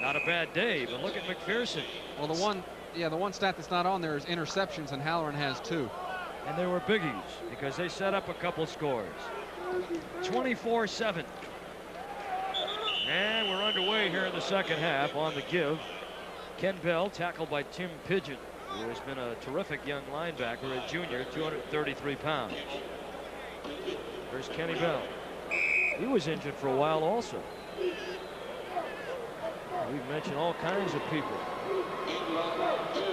Not a bad day, but look at McPherson. Well, the one stat that's not on there is interceptions, and Halloran has 2. And they were biggies because they set up a couple scores. 24-7. And we're underway here in the second half on the give. Ken Bell tackled by Tim Pidgeon, who has been a terrific young linebacker, a junior, 233 pounds. There's Kenny Bell. He was injured for a while also. We've mentioned all kinds of people.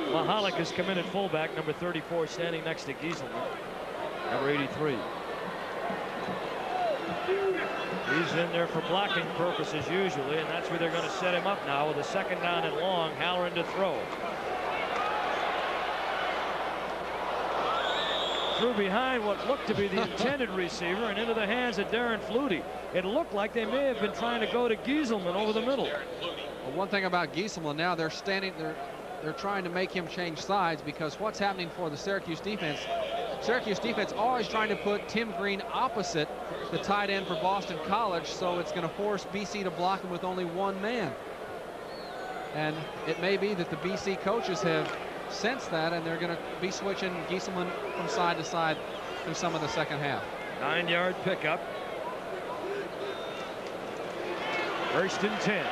Mahalik has come in at fullback, number 34, standing next to Gieselman, number 83. He's in there for blocking purposes usually, and that's where they're going to set him up now with a 2nd down and long. Halloran to throw. Threw behind what looked to be the intended receiver and into the hands of Darren Flutie. It looked like they may have been trying to go to Gieselman over the middle. Well, one thing about Gieselman now, they're trying to make him change sides, because what's happening for the Syracuse defense always trying to put Tim Green opposite the tight end for Boston College, so it's going to force BC to block him with only 1 man. And it may be that the BC coaches have sensed that, and they're going to be switching Gieselman from side to side through some of the second half. 9-yard pickup. 1st and 10.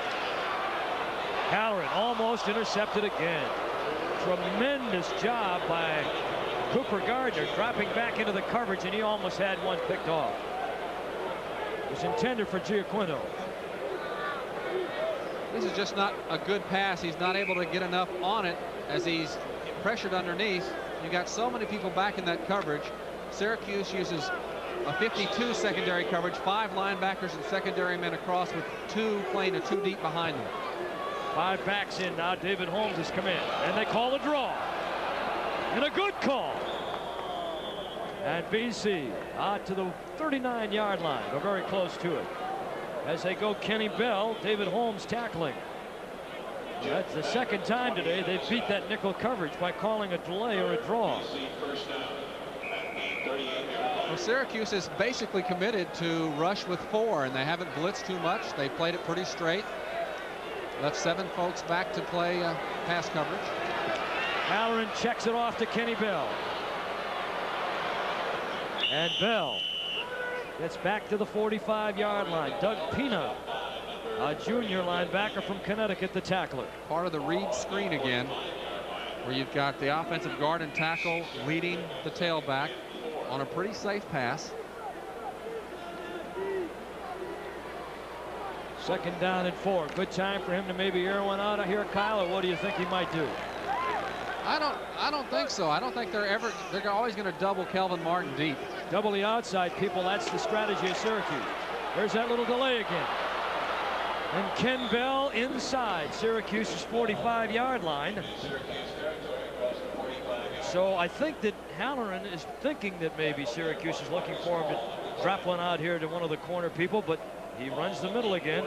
Halloran almost intercepted again. Tremendous job by Cooper Gardner, dropping back into the coverage, and he almost had one picked off. It was intended for Giaquino. This is just not a good pass. He's not able to get enough on it as he's pressured underneath. You got so many people back in that coverage. Syracuse uses a 52 secondary coverage, 5 linebackers and secondary men across, with 2 playing a 2 deep behind them. 5 backs in now. David Holmes has come in, and they call a draw. And a good call. And BC out to the 39-yard line, or very close to it. As they go Kenny Bell, David Holmes tackling. That's the 2nd time today they've beat that nickel coverage by calling a delay or a draw. Well, Syracuse is basically committed to rush with 4, and they haven't blitzed too much. They played it pretty straight. Left 7 folks back to play pass coverage. Halloran checks it off to Kenny Bell. And Bell gets back to the 45-yard line. Doug Pina, a junior linebacker from Connecticut, the tackler. Part of the read screen again, where you've got the offensive guard and tackle leading the tailback on a pretty safe pass. 2nd down and 4. Good time for him to maybe air one out here, Kyle, or what do you think he might do? I don't think so. I don't think they're always going to double Kelvin Martin deep. Double the outside people. That's the strategy of Syracuse. There's that little delay again. And Ken Bell inside Syracuse's 45-yard line. So I think that Halloran is thinking that maybe Syracuse is looking for him to drop one out here to one of the corner people, but he runs the middle again.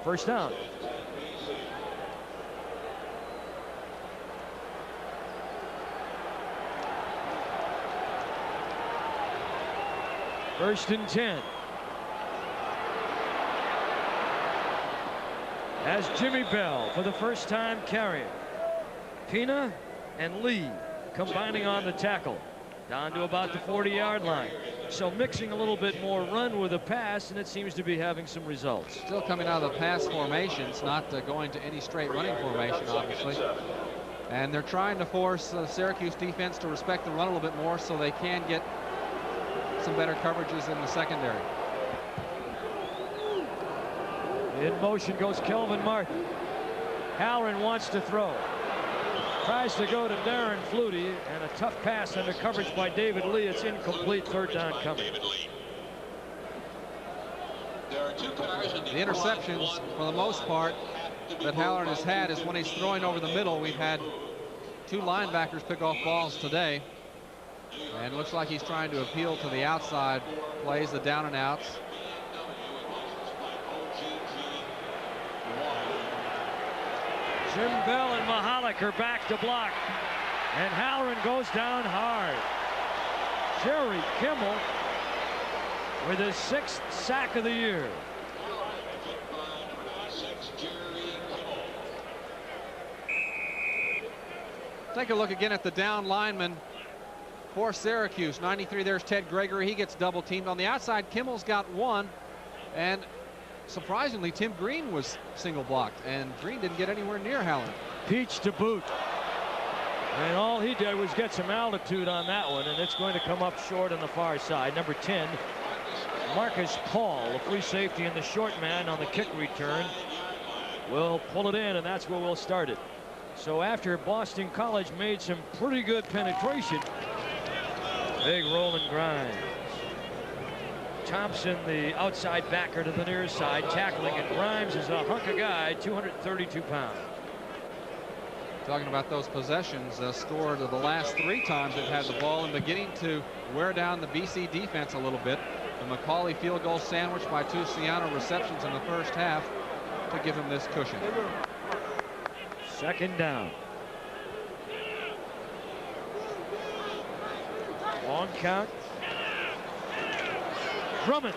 1st down. First and 10. As Jimmy Bell for the first time carrying. Pina and Lee combining on the tackle. Down to about the 40-yard line. So mixing a little bit more run with a pass, and it seems to be having some results. Still coming out of the pass formations, not going to any straight running formation, obviously. And they're trying to force Syracuse defense to respect the run a little bit more so they can get some better coverages in the secondary. In motion goes Kelvin Martin. Halloran wants to throw. Tries to go to Darren Flutie, and a tough pass under coverage by David Lee. It's incomplete. 3rd down coming. The interceptions, for the most part, that Halloran has had is when he's throwing over the middle. We've had 2 linebackers pick off balls today. And it looks like he's trying to appeal to the outside plays, the down and outs. Jim Bell and Mahalik are back to block. And Halloran goes down hard. Jerry Kimmel with his 6th sack of the year. Take a look again at the down lineman for Syracuse. 93, there's Ted Gregory. He gets double teamed. On the outside, Kimmel's got one. And surprisingly, Tim Green was single blocked. And Green didn't get anywhere near Halloran. Peach to boot. And all he did was get some altitude on that one. And it's going to come up short on the far side. Number 10, Marcus Paul, the free safety and the short man on the kick return, will pull it in, and that's where we'll start it. So after Boston College made some pretty good penetration, big roll and grind. Thompson, the outside backer to the near side, tackling, and Grimes is a hunk of guy, 232 pounds. Talking about those possessions, scored the last 3 times they've had the ball and beginning to wear down the BC defense a little bit. The McCauley field goal sandwiched by 2 Siano receptions in the first half to give him this cushion. Second down. Long count. Drummond.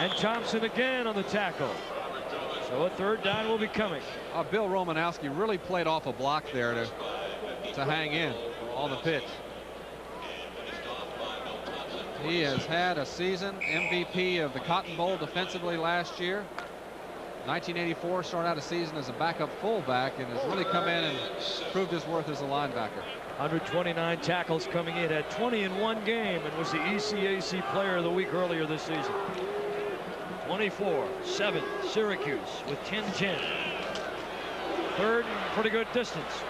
And Thompson again on the tackle. So a third down will be coming. Bill Romanowski really played off a block there to hang in on the pitch. He has had a season, MVP of the Cotton Bowl defensively last year. 1984, started out a season as a backup fullback and has really come in and proved his worth as a linebacker. 129 tackles coming in, had 20 in one game, and was the ECAC Player of the Week earlier this season. 24-7 Syracuse with 10-10. Third and pretty good distance.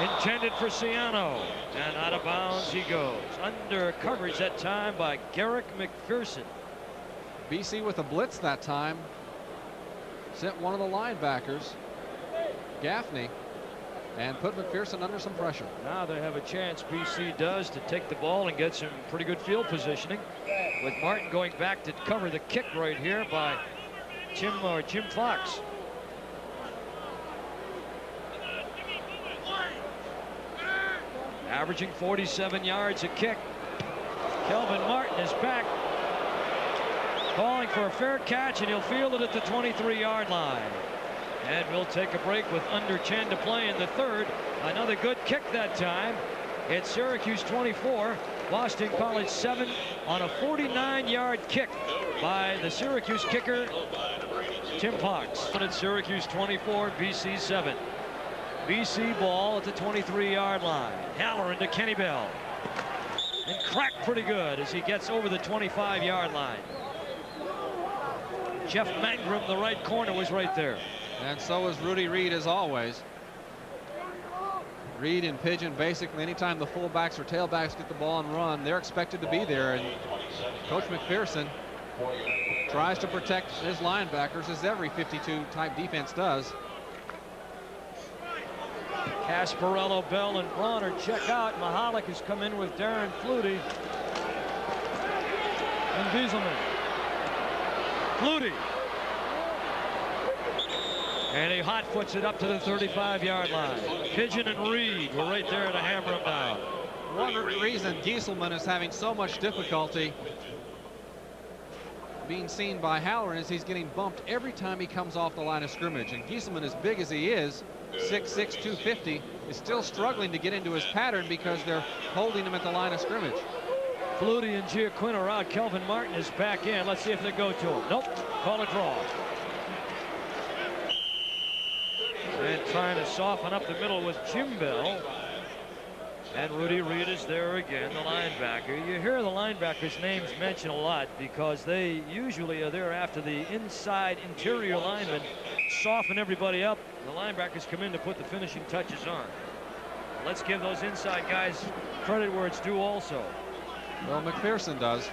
Intended for Siano, and out of bounds he goes. Under coverage that time by Garrick McPherson. BC with a blitz that time. Sent one of the linebackers, Gaffney, and put McPherson under some pressure. Now they have a chance, BC does, to take the ball and get some pretty good field positioning, with Martin going back to cover the kick right here by Jim Fox. Averaging 47 yards a kick. Kelvin Martin is back, calling for a fair catch, and he'll field it at the 23-yard line. And we'll take a break with under 10 to play in the third. Another good kick that time. It's Syracuse 24, Boston College 7 on a 49-yard kick by the Syracuse kicker, Tim Fox. It's Syracuse 24, BC 7. BC ball at the 23-yard line. Halloran to Kenny Bell. And cracked pretty good as he gets over the 25-yard line. Jeff Mangrum, the right corner, was right there. And so is Rudy Reed, as always. Reed and Pigeon, basically, anytime the fullbacks or tailbacks get the ball and run, they're expected to be there. And Coach McPherson tries to protect his linebackers, as every 52 type defense does. Casparello, Bell, and Bronner check out. Mahalik has come in with Darren Flutie and Wieselman. Flutie. And he hot foots it up to the 35-yard line. Pigeon and Reed were right there to hammer him down. One reason Gieselman is having so much difficulty being seen by Halloran is he's getting bumped every time he comes off the line of scrimmage. And Gieselman, as big as he is, 6'6", 250, is still struggling to get into his pattern because they're holding him at the line of scrimmage. Flutie and Giaquino are out. Kelvin Martin is back in. Let's see if they go to him. Nope. Call a draw. And trying to soften up the middle with Jim Bell. And Rudy Reed is there again, the linebacker. You hear the linebackers' names mentioned a lot because they usually are there after the inside interior linemen soften everybody up. The linebackers come in to put the finishing touches on. Let's give those inside guys credit where it's due also. Well, McPherson does.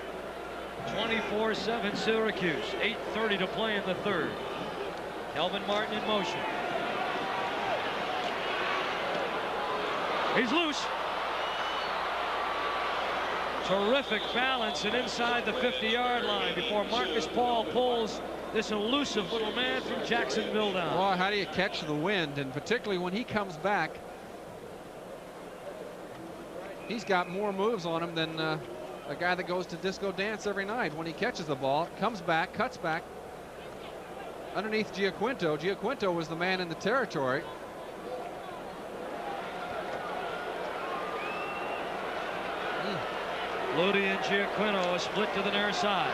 24-7 Syracuse. 8:30 to play in the third. Kelvin Martin in motion. He's loose. Terrific balance and inside the 50-yard line before Marcus Paul pulls this elusive little man from Jacksonville down. Well, how do you catch the wind? And particularly when he comes back, he's got more moves on him than a guy that goes to disco dance every night. When he catches the ball, comes back, cuts back underneath Giaquinto. Giaquinto was the man in the territory. Ludi and Giaquino split to the near side.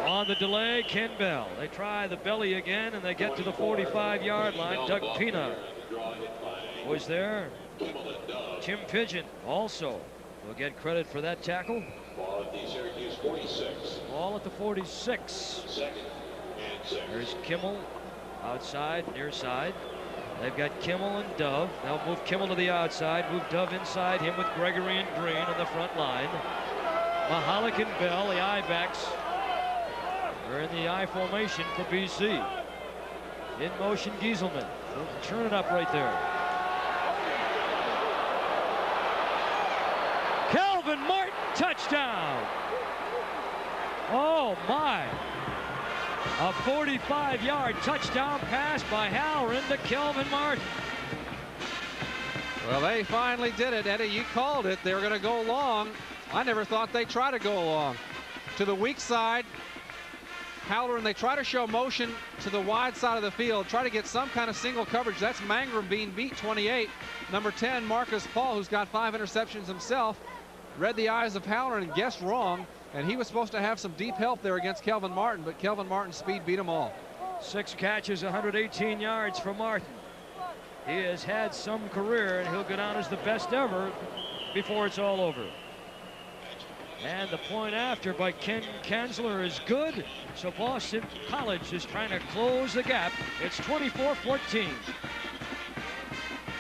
On the delay, Ken Bell. They try the belly again, and they get to the 45-yard line. Doug Pina was there. Tim Pigeon also will get credit for that tackle. Ball at the 46. There's Kimmel outside, near side. They've got Kimmel and Dove. They'll move Kimmel to the outside, move Dove inside him with Gregory and Green on the front line. Mahalik and Bell, the I-backs, are in the I formation for BC. In motion, Gieselman. They'll turn it up right there. Calvin Martin, touchdown. Oh my. A 45-yard touchdown pass by Halloran to Kelvin Martin. Well, they finally did it, Eddie. You called it. They were going to go long. I never thought they'd try to go long. To the weak side, Halloran, they try to show motion to the wide side of the field, try to get some kind of single coverage. That's Mangrum being beat, 28. Number 10, Marcus Paul, who's got 5 interceptions himself, read the eyes of Halloran and guessed wrong. And he was supposed to have some deep help there against Kelvin Martin, but Kelvin Martin's speed beat them all. 6 catches, 118 yards for Martin. He has had some career, and he'll go down as the best ever before it's all over. And the point after by Ken Kanzler is good, so Boston College is trying to close the gap. It's 24-14.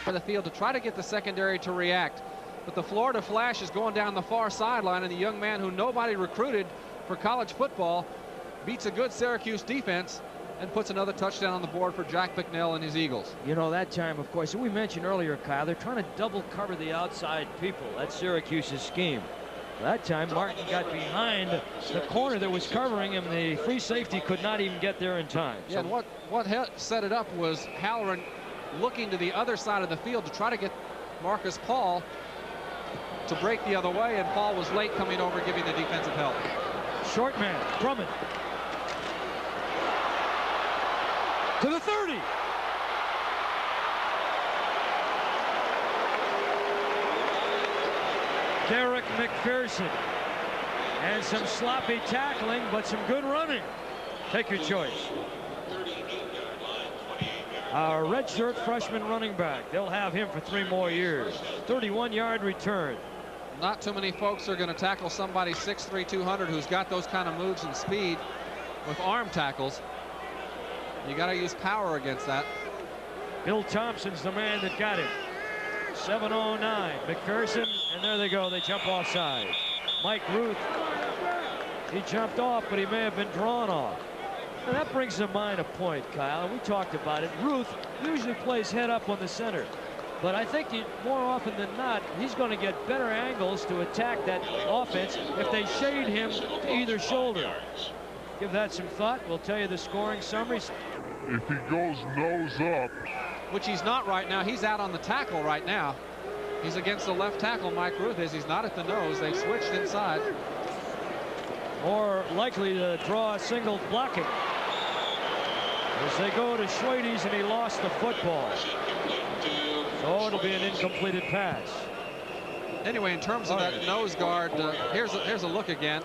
For the field to try to get the secondary to react. But the Florida Flash is going down the far sideline, and the young man who nobody recruited for college football beats a good Syracuse defense and puts another touchdown on the board for Jack Bicknell and his Eagles. You know, that time, of course, we mentioned earlier, Kyle, they're trying to double cover the outside people. That's Syracuse's scheme. That time, Martin got behind the corner that was covering him. The free safety could not even get there in time. Yeah, and what set it up was Halloran looking to the other side of the field to try to get Marcus Paul to break the other way, and Paul was late coming over, giving the defensive help. Short man, Drummond. To the 30. Derek McPherson. And some sloppy tackling, but some good running. Take your choice. Our redshirt freshman running back. They'll have him for 3 more years. 31-yard return. Not too many folks are going to tackle somebody 6'3", 200 who's got those kind of moves and speed with arm tackles. You got to use power against that. Bill Thompson's the man that got him. 7:09. McPherson, and there they go. They jump offside. Mike Ruth, he jumped off, but he may have been drawn off. And that brings to mind a point, Kyle. We talked about it. Ruth usually plays head up on the center. But I think more often than not, he's going to get better angles to attack that offense if they shade him to either shoulder. Give that some thought. We'll tell you the scoring summaries. If he goes nose up, which he's not right now, he's out on the tackle right now. He's against the left tackle, Mike Ruth is. He's not at the nose. They've switched inside. More likely to draw a single blocking. As they go to Schwades, and he lost the football. So it'll be an incompleted pass. Anyway, in terms of that nose guard, here's a look again.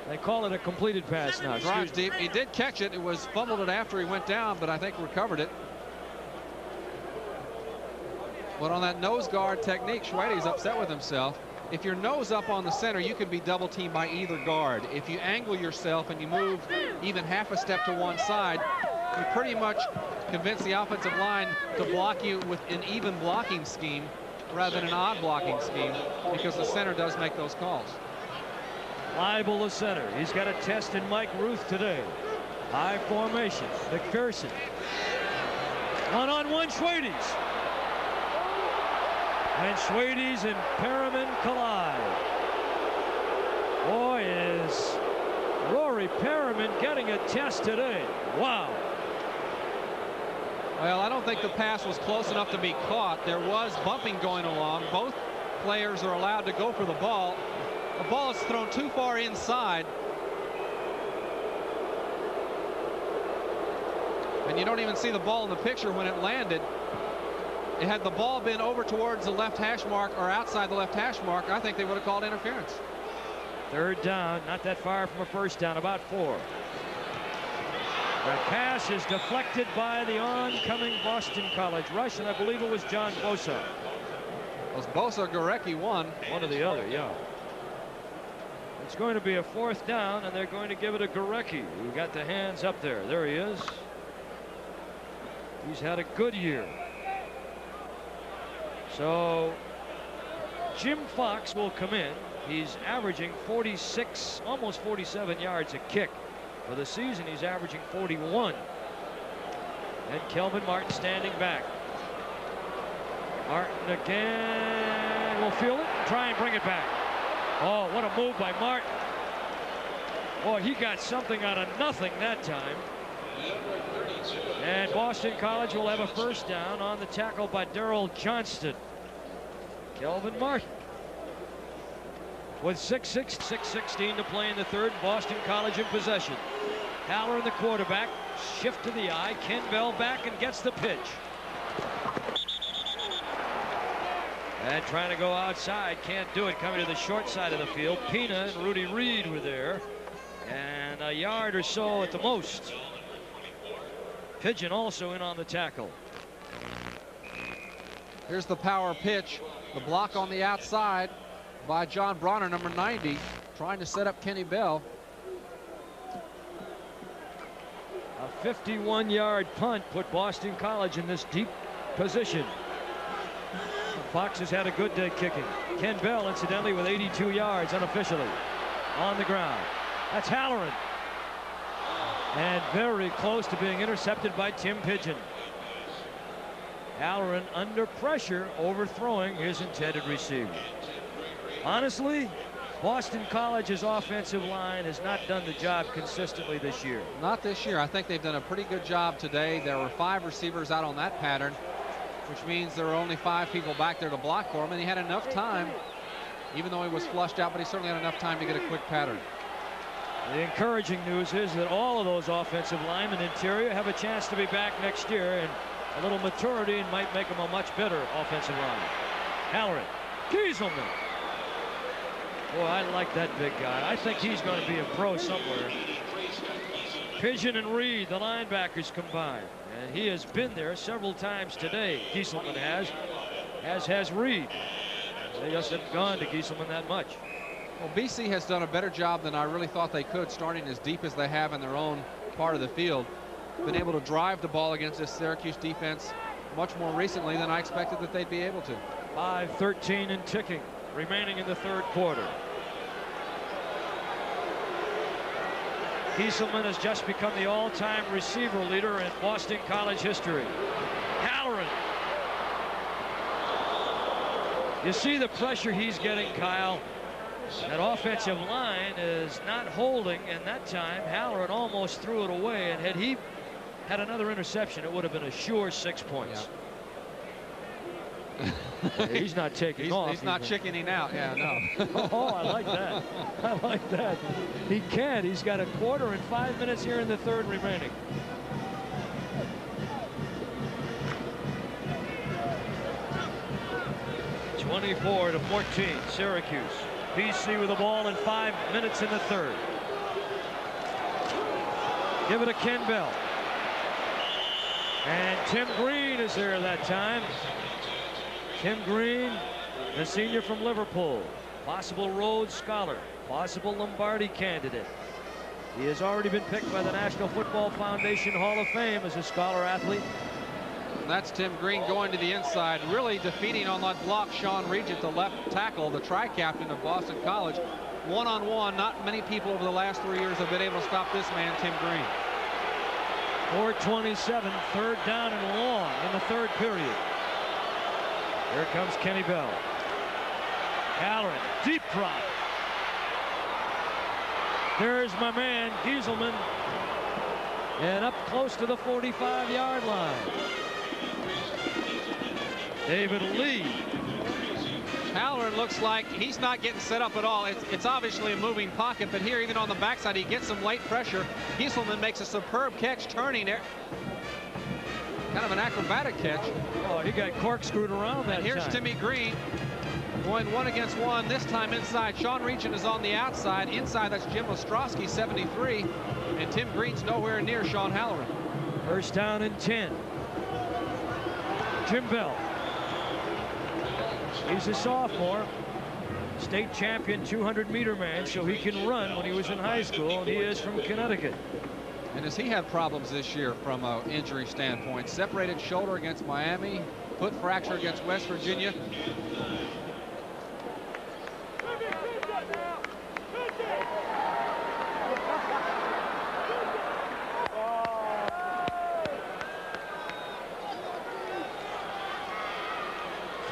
They call it a completed pass now. Drives deep. He did catch it. It was fumbled it after he went down, but I think recovered it. But on that nose guard technique, Schwades upset with himself. If you're nose up on the center, you can be double teamed by either guard. If you angle yourself and you move even half a step to one side, you pretty much convince the offensive line to block you with an even blocking scheme rather than an odd blocking scheme, because the center does make those calls. Leibel, the center. He's got a test in Mike Ruth today. High formation. McPherson. One-on-one Schwades. And Schwades and Perriman collide. Boy, is Rory Perriman getting a test today. Wow. Well, I don't think the pass was close enough to be caught. There was bumping going along. Both players are allowed to go for the ball. The ball is thrown too far inside. And you don't even see the ball in the picture when it landed. had the ball been over towards the left hash mark or outside the left hash mark, I think they would have called interference. Third down, not that far from a first down, about 4. The pass is deflected by the oncoming Boston College rush, and I believe it was John Bosa. It was Bosa, Gorecki one. One or the other, yeah. It's going to be a 4th down, and they're going to give it to Gorecki, who got the hands up there. There he is. He's had a good year. So Jim Fox will come in. He's averaging 46, almost 47 yards a kick. For the season, he's averaging 41. And Kelvin Martin standing back. Martin again will field it, try and bring it back. Oh, what a move by Martin. Boy, he got something out of nothing that time. And Boston College will have a first down on the tackle by Darrell Johnston. Kelvin Martin. With 6:16 to play in the third, Boston College in possession. Haller, the quarterback, shift to the eye. Ken Bell back and gets the pitch. And trying to go outside, can't do it, coming to the short side of the field. Pina and Rudy Reed were there, and a yard or so at the most. Pigeon also in on the tackle. Here's the power pitch. The block on the outside by John Bronner, number 90, trying to set up Kenny Bell. A 51-yard punt put Boston College in this deep position. Fox has had a good day kicking. Ken Bell, incidentally, with 82 yards unofficially on the ground. That's Halloran. And very close to being intercepted by Tim Pigeon. Halloran under pressure, overthrowing his intended receiver. Honestly, Boston College's offensive line has not done the job consistently this year. Not this year. I think they've done a pretty good job today. There were 5 receivers out on that pattern, which means there were only 5 people back there to block for him, and he had enough time, even though he was flushed out, but he certainly had enough time to get a quick pattern. The encouraging news is that all of those offensive linemen interior have a chance to be back next year, and a little maturity might make them a much better offensive line. Halloran, Gieselman. Boy, I like that big guy. I think he's going to be a pro somewhere. Pigeon and Reed, the linebackers combined. And he has been there several times today. Gieselman has, as has Reed. They just haven't gone to Gieselman that much. Well, BC has done a better job than I really thought they could, starting as deep as they have in their own part of the field. Been able to drive the ball against this Syracuse defense much more recently than I expected that they'd be able to. 5:13 and ticking remaining in the third quarter. Gieselman has just become the all-time receiver leader in Boston College history. Halloran. You see the pressure he's getting, Kyle. That offensive line is not holding, and that time Halloran almost threw it away, and had he had another interception, it would have been a sure 6 points. Yeah. He's not taking off. He's not chickening out. Yeah, no. Oh, I like that. I like that. He can't. He's got a quarter and 5 minutes here in the third remaining. (24-14) Syracuse. BC with the ball and 5 minutes in the third. Give it to Ken Bell. And Tim Green is there that time. Tim Green, the senior from Liverpool, possible Rhodes Scholar, possible Lombardi candidate. He has already been picked by the National Football Foundation Hall of Fame as a scholar athlete. And that's Tim Green going to the inside, really defeating on that block Sean Regent, the left tackle, the tri-captain of Boston College. One-on-one, not many people over the last 3 years have been able to stop this man, Tim Green. 4:27, third down and long in the third period. Here comes Kenny Bell. Halloran, deep drop. There's my man, Gieselman. And up close to the 45-yard line. David Lee. Halloran looks like he's not getting set up at all. It's obviously a moving pocket, but here, even on the backside, he gets some late pressure. Gieselman makes a superb catch, turning it. kind of an acrobatic catch. Oh, he got corkscrewed around that And here's time. Timmy Green going 1-against-1, this time inside. Sean Reachin is on the outside. Inside, that's Jim Ostrowski, 73. And Tim Green's nowhere near Sean Halloran. First down and 10. Jim Bell. He's a sophomore. State champion 200-meter man, so he can run when he was in high school, and he is from Connecticut. And has he had problems this year from an injury standpoint? Separated shoulder against Miami, foot fracture against West Virginia.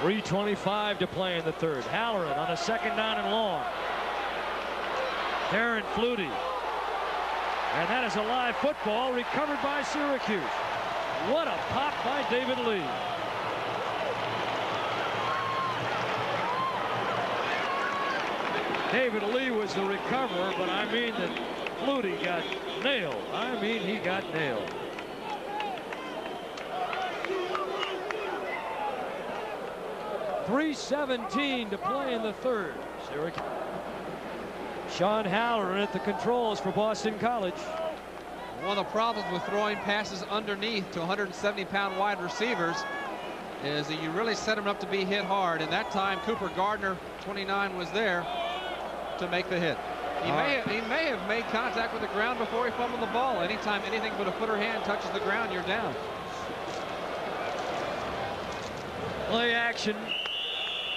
.325 to play in the third. Halloran on a second down and long. Darren Flutie. And that is a live football recovered by Syracuse. What a pop by David Lee. David Lee was the recoverer, but I mean that Flutie got nailed. I mean, he got nailed. .317 to play in the third. Syracuse. Sean Halloran at the controls for Boston College. One of the problems with throwing passes underneath to 170-pound wide receivers is that you really set them up to be hit hard. And that time, Cooper Gardner, 29, was there to make the hit. He may have made contact with the ground before he fumbled the ball. Anytime anything but a foot or hand touches the ground, you're down. Play action.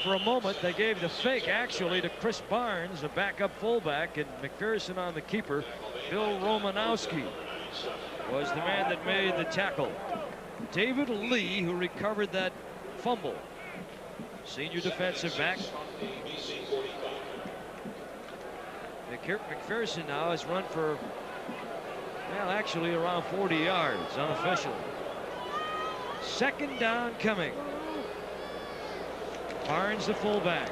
For a moment, they gave the fake actually to Chris Barnes, a backup fullback, and McPherson on the keeper. Bill Romanowski was the man that made the tackle. David Lee, who recovered that fumble. Senior defensive back. McPherson now has run for, well, actually around 40 yards, unofficial. Second down coming. Barnes, the fullback.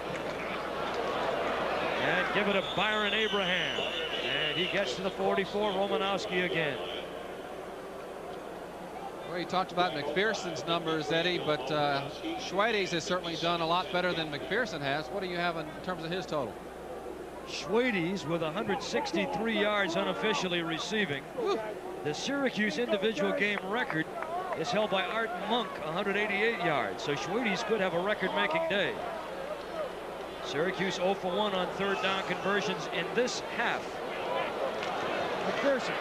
And give it to Byron Abraham. And he gets to the 44. Romanowski again. Well, you talked about McPherson's numbers, Eddie, but Schwedes has certainly done a lot better than McPherson has. What do you have in terms of his total? Schwedes with 163 yards unofficially receiving. The Syracuse individual game record is held by Art Monk, 188 yards. So Schwedes could have a record-making day. Syracuse 0 for 1 on third down conversions in this half. McPherson.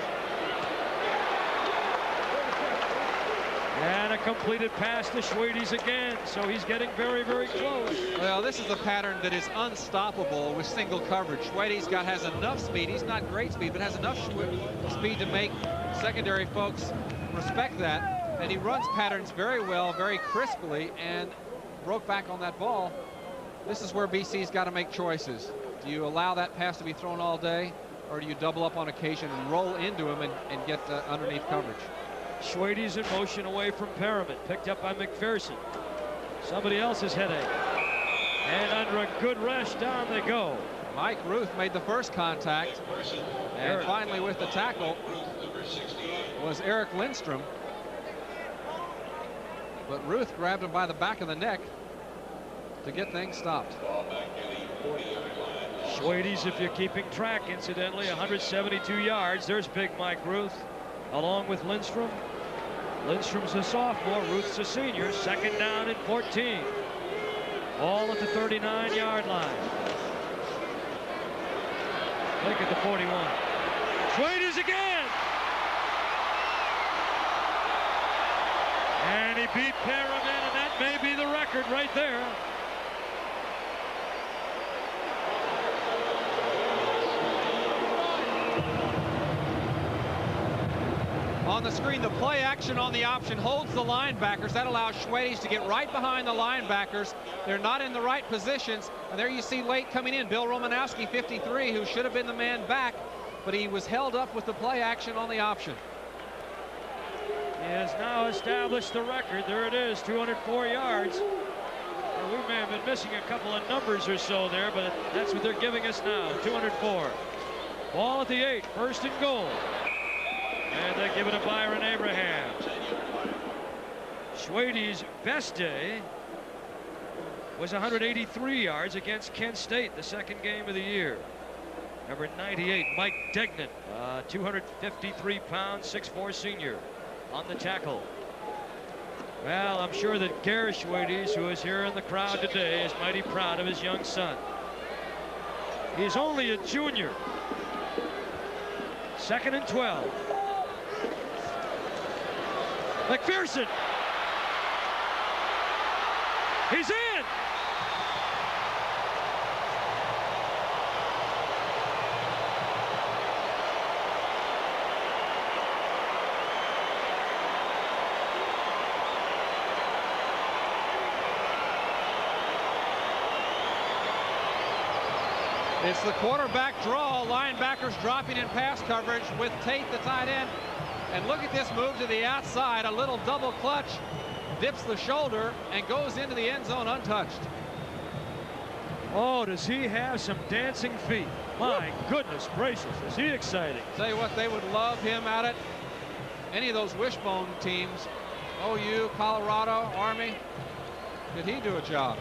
And a completed pass to Schwedes again. So he's getting very, very close. Well, this is a pattern that is unstoppable with single coverage. Schwedes has enough speed. He's not great speed, but has enough speed to make secondary folks respect that. And he runs patterns very well, very crisply, and broke back on that ball. This is where BC's got to make choices. Do you allow that pass to be thrown all day, or do you double up on occasion and roll into him and get underneath coverage? Schwedes in motion away from Perriman, picked up by McPherson. Somebody else's headache. And under a good rush, down they go. Mike Ruth made the first contact, and finally with the tackle was Eric Lindstrom. But Ruth grabbed him by the back of the neck to get things stopped. Schwedes, if you're keeping track, incidentally, 172 yards. There's big Mike Ruth, along with Lindstrom. Lindstrom's a sophomore, Ruth's a senior. Second down and 14. All at the 39-yard line. Look at the 41. Schwedes again! And he beat Perriman, and that may be the record right there. On the screen, the play action on the option holds the linebackers. That allows Schwedes to get right behind the linebackers. They're not in the right positions. And there you see late coming in, Bill Romanowski, 53, who should have been the man back, but he was held up with the play action on the option. He has now established the record. There it is, 204 yards. Well, we may have been missing a couple of numbers or so there, but that's what they're giving us now, 204. Ball at the 8, first and goal. And they give it to Byron Abraham. Schwade's best day was 183 yards against Kent State, the second game of the year. Number 98, Mike Degnan, 253 pounds, 6'4" senior on the tackle. Well, I'm sure that Gare Schwades, who is here in the crowd today, is mighty proud of his young son. He's only a junior. 2nd and 12. McPherson. He's in. It's the quarterback draw. Linebackers dropping in pass coverage with Tate, the tight end. And look at this move to the outside. A little double clutch. Dips the shoulder and goes into the end zone untouched. Oh, does he have some dancing feet? My goodness gracious, is he exciting. Tell you what, they would love him out at any of those wishbone teams. OU, Colorado, Army. Did he do a job?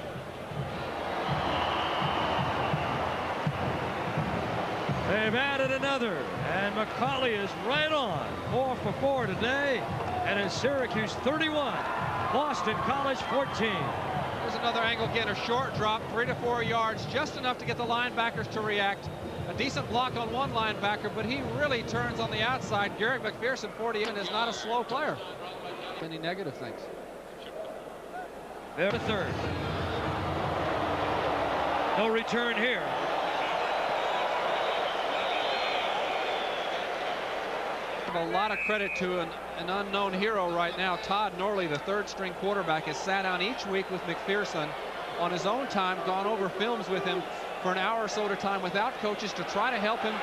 They've added another, and McCauley is right on. 4 for 4 today, and it's Syracuse 31, Boston College 14. There's another angle again, a short drop, 3 to 4 yards, just enough to get the linebackers to react. A decent block on one linebacker, but he really turns on the outside. Garrett McPherson, 48, is not a slow player. Any negative things? They're the third. No return here. A lot of credit to an unknown hero right now. Todd Norley, the third-string quarterback, has sat down each week with McPherson on his own time, gone over films with him for an hour or so at a time without coaches to try to help him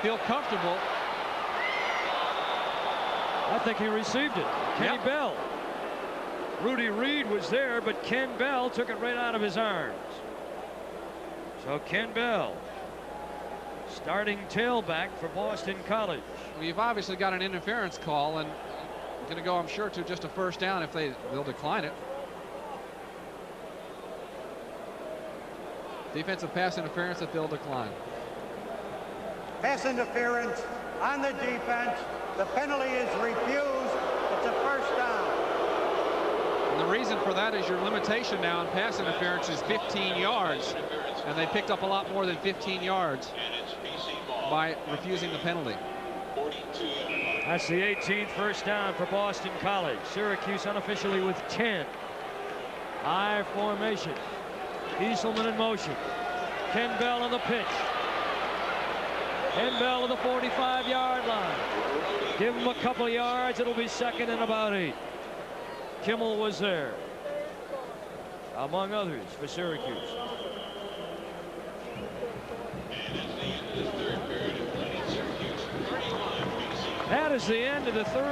feel comfortable. I think he received it. Kenny Bell. Rudy Reed was there, but Ken Bell took it right out of his arms. So Ken Bell, starting tailback for Boston College. Well, you've obviously got an interference call, and going to go, I'm sure, to just a first down if they'll decline it. Defensive pass interference that they'll decline. Pass interference on the defense. The penalty is refused. It's a first down. And the reason for that is your limitation now on pass interference is 15 yards. And they picked up a lot more than 15 yards by refusing the penalty. That's the 18th first down for Boston College. Syracuse unofficially with 10. I formation. Gieselman in motion. Ken Bell on the pitch. Ken Bell to the 45-yard line. Give him a couple yards. It'll be 2nd and about 8. Kimmel was there, among others, for Syracuse. That is the end of the third.